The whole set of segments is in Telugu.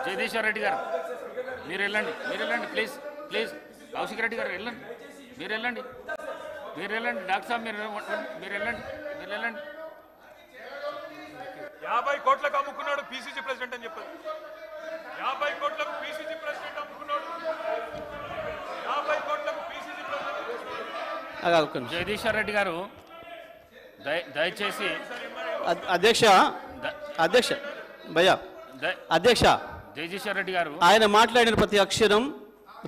జగదీశ్వర్ రెడ్డి గారు మీరు వెళ్ళండి ప్లీజ్ ప్లీజ్. కౌశిక్ రెడ్డి గారు వెళ్ళండి, మీరు వెళ్ళండి డాక్టర్ సాబ్ మీరు వెళ్ళండి. 50 కోట్లకు అమ్ముకున్నాడు పిసిసి ప్రెసిడెంట్ అని చెప్పారు. 50 కోట్లకు పిసిసి ప్రెసిడెంట్ అమ్ముకున్నాడు. 50 కోట్లకు పిసిసి ప్రెసిడెంట్. జగదీశ్వర్ రెడ్డి గారు దయచేసి అధ్యక్ష జగదీశ్వర్ రెడ్డి గారు ఆయన మాట్లాడిన ప్రతి అక్షరం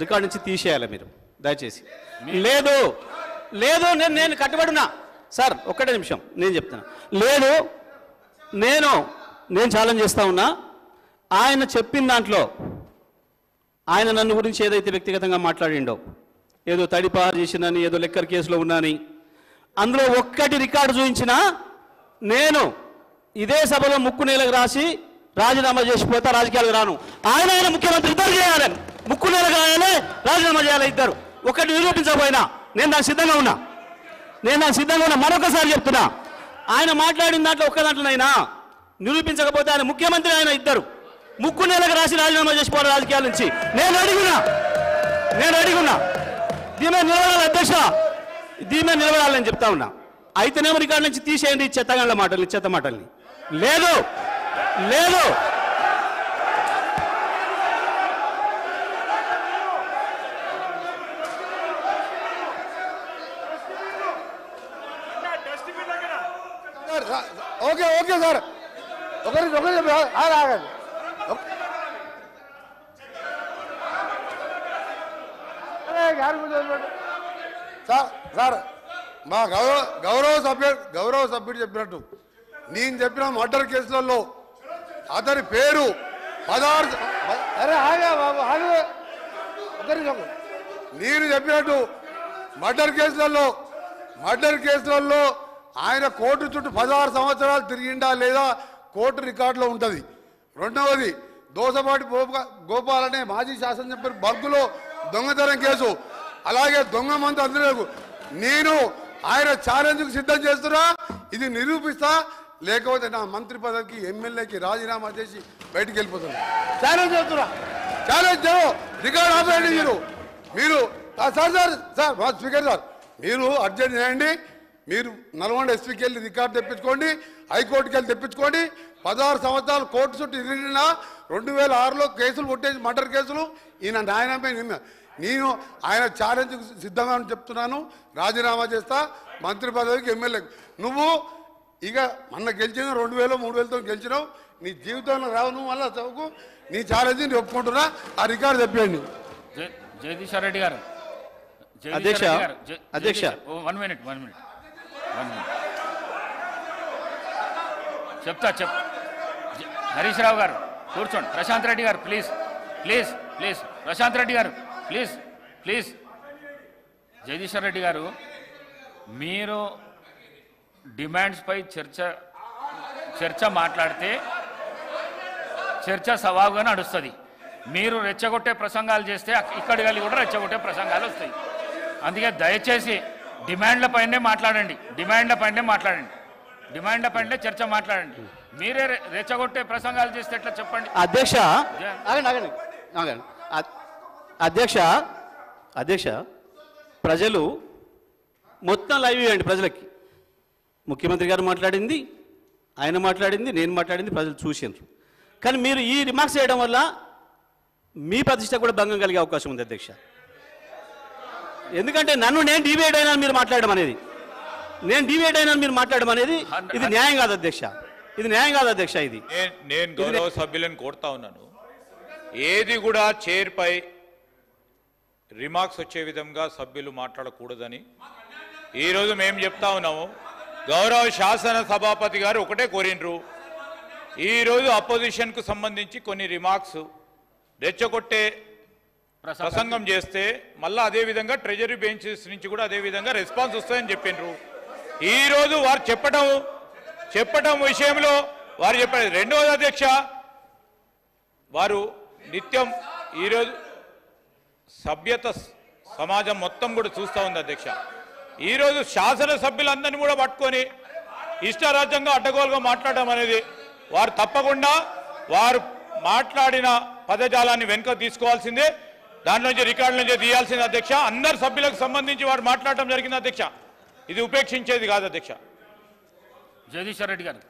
రికార్డ్ నుంచి తీసేయాలి మీరు దయచేసి. లేదు నేను కట్టుబడినా సార్, ఒక్కటే నిమిషం నేను చెప్తున్నా. లేదు నేను ఛాలెంజ్ చేస్తా ఉన్నా. ఆయన చెప్పిన దాంట్లో ఆయన నన్ను గురించి ఏదైతే వ్యక్తిగతంగా మాట్లాడిండో, ఏదో తడిపారు చేసిందని, ఏదో లెక్కర్ కేసులో ఉన్నాని, అందులో ఒక్కటి రికార్డు చూపించినా నేను ఇదే సభలో ముక్కు నేలకు రాసి రాజీనామా చేసిపోతా, రాజకీయాలకు రాను. ఆయన ముఖ్యమంత్రి ఇద్దరు చేయాలని, ముక్కు నేలకు రాయాలి, రాజీనామా చేయాలి ఇద్దరు. ఒకటి నిరూపించకపోయినా నేను దానికి సిద్ధంగా ఉన్నా. మరొకసారి చెప్తున్నా, ఆయన మాట్లాడిన దాంట్లో ఒక్క దాంట్లోనైనా నిరూపించకపోతే ఆయన ముఖ్యమంత్రి, ఆయన ఇద్దరు ముక్కు నేలకు రాసి రాజీనామా చేసిపోవాలి రాజకీయాల నుంచి. నేను అడిగున్నా దీని మీద నిలబడాలి అధ్యక్ష, దీని మీద నిలబడాలని చెప్తా ఉన్నా. అయితేనేమో రికార్డు నుంచి తీసేయండి చెత్తగాళ్ళ మాటల్ని, చెత్త మాటల్ని. లేదు ఓకే సార్, ఒకరి ఆగండి. సార్ మా గౌరవ సభ్యుడు చెప్పినట్టు, నేను చెప్పిన మర్డర్ కేసులలో అతని పేరు 16. నేను చెప్పినట్టు మర్డర్ కేసులలో ఆయన కోర్టు చుట్టూ 16 సంవత్సరాలు తిరిగిండా లేదా కోర్టు రికార్డులో ఉంటుంది. రెండవది దోసపాటి గోపాల్ అనే మాజీ శాసనసభ్యుడు బగ్గులో దొంగతనం కేసు, అలాగే దొంగ మంది అందరూ నేను ఆయన ఛాలెంజ్కు సిద్ధం చేస్తున్నా. ఇది నిరూపిస్తా, లేకపోతే నా మంత్రి పదవికి ఎమ్మెల్యేకి రాజీనామా చేసి బయటికి వెళ్ళిపోతున్నా. ఛాలెంజ్ చేస్తున్నా, రికార్డు ఆపేయండి మీరు సార్ స్పీకర్ సార్, మీరు అర్జెంట్ చేయండి. మీరు నల్గొండ ఎస్పీకి వెళ్ళి రికార్డు తెప్పించుకోండి, హైకోర్టుకి వెళ్ళి తెప్పించుకోండి. 16 సంవత్సరాలు కోర్టు చుట్టూ తిరిగిన 2006లో కేసులు కొట్టేసి మర్డర్ కేసులు ఈయన న్యాయమే. నేను ఆయన ఛాలెంజ్కి సిద్ధంగా చెప్తున్నాను, రాజీనామా చేస్తా మంత్రి పదవికి, ఎమ్మెల్యేకి. నువ్వు ఇక మొన్న గెలిచిన 2000 3000తో గెలిచినావు, నీ జీవితంలో రావు. నువ్వు మళ్ళీ చదువుకు, నీ ఛాలెంజ్ని ఒప్పుకుంటున్నా. ఆ రికార్డు చెప్పండి. జగదీశ్వర్ రెడ్డి గారు అధ్యక్ష వన్ మినిట్ చెప్తా. హరీష్ రావు గారు కూర్చోండి. ప్రశాంత్ రెడ్డి గారు ప్లీజ్ ప్రశాంత్ రెడ్డి గారు ప్లీజ్. జగదీశ్వర్ రెడ్డి గారు, మీరు డిమాండ్స్ పై చర్చ మాట్లాడితే చర్చ సవాలుగా నడుస్తుంది. మీరు రెచ్చగొట్టే ప్రసంగాలు చేస్తే ఇక్కడి వెళ్ళి కూడా రెచ్చగొట్టే ప్రసంగాలు వస్తాయి. అందుకే దయచేసి డిమాండ్ల పైనే మాట్లాడండి, చర్చ మాట్లాడండి. మీరే రెచ్చగొట్టే ప్రసంగాలు చేస్తే ఎట్లా చెప్పండి. అధ్యక్ష ప్రజలు మొత్తం లైవ్ ఇవ్వండి. ప్రజలకి ముఖ్యమంత్రి గారు మాట్లాడింది, ఆయన మాట్లాడింది, నేను మాట్లాడింది ప్రజలు చూసినారు. కానీ మీరు ఈ రిమార్క్స్ చేయడం వల్ల మీ ప్రతిష్ట కూడా భంగం కలిగే అవకాశం ఉంది అధ్యక్ష. ఎందుకంటే నేను డివైడ్ అయినా మీరు మాట్లాడడం అనేది, ఇది న్యాయం కాదు అధ్యక్ష. ఇది నేను గౌరవ సభ్యులను కోరుతా ఉన్నాను, ఏది కూడా చైర్ పై రిమార్క్స్ వచ్చే విధంగా సభ్యులు మాట్లాడకూడదని ఈరోజు మేము చెప్తా ఉన్నాము. గౌరవ శాసన సభాపతి గారు ఒకటే కోరినరు, ఈరోజు అపోజిషన్కు సంబంధించి కొన్ని రిమార్క్స్ రెచ్చగొట్టే ప్రసంగం చేస్తే మళ్ళీ అదేవిధంగా ట్రెజరీ బెంచెస్ నుంచి కూడా అదేవిధంగా రెస్పాన్స్ వస్తాయని చెప్పినారు. ఈరోజు వారు చెప్పడం విషయంలో వారు చెప్పారు. రెండవది అధ్యక్ష, వారు నిత్యం ఈరోజు సభ్యత సమాజం మొత్తం కూడా చూస్తూ ఉంది అధ్యక్ష. ఈరోజు శాసనసభ్యులందరినీ కూడా పట్టుకొని ఇష్టారాజ్యంగా అడ్డగోలుగా మాట్లాడడం అనేది వారు తప్పకుండా వారు మాట్లాడిన పదజాలాన్ని వెనుక తీసుకోవాల్సిందే, దాని నుంచి రికార్డు నుంచి తీయాల్సింది అధ్యక్ష. అందరు సభ్యులకు సంబంధించి వాడు మాట్లాడటం జరిగింది అధ్యక్ష. ఇది ఉపేక్షించేది కాదు అధ్యక్ష. జగదీశ్వర్ రెడ్డి గారు.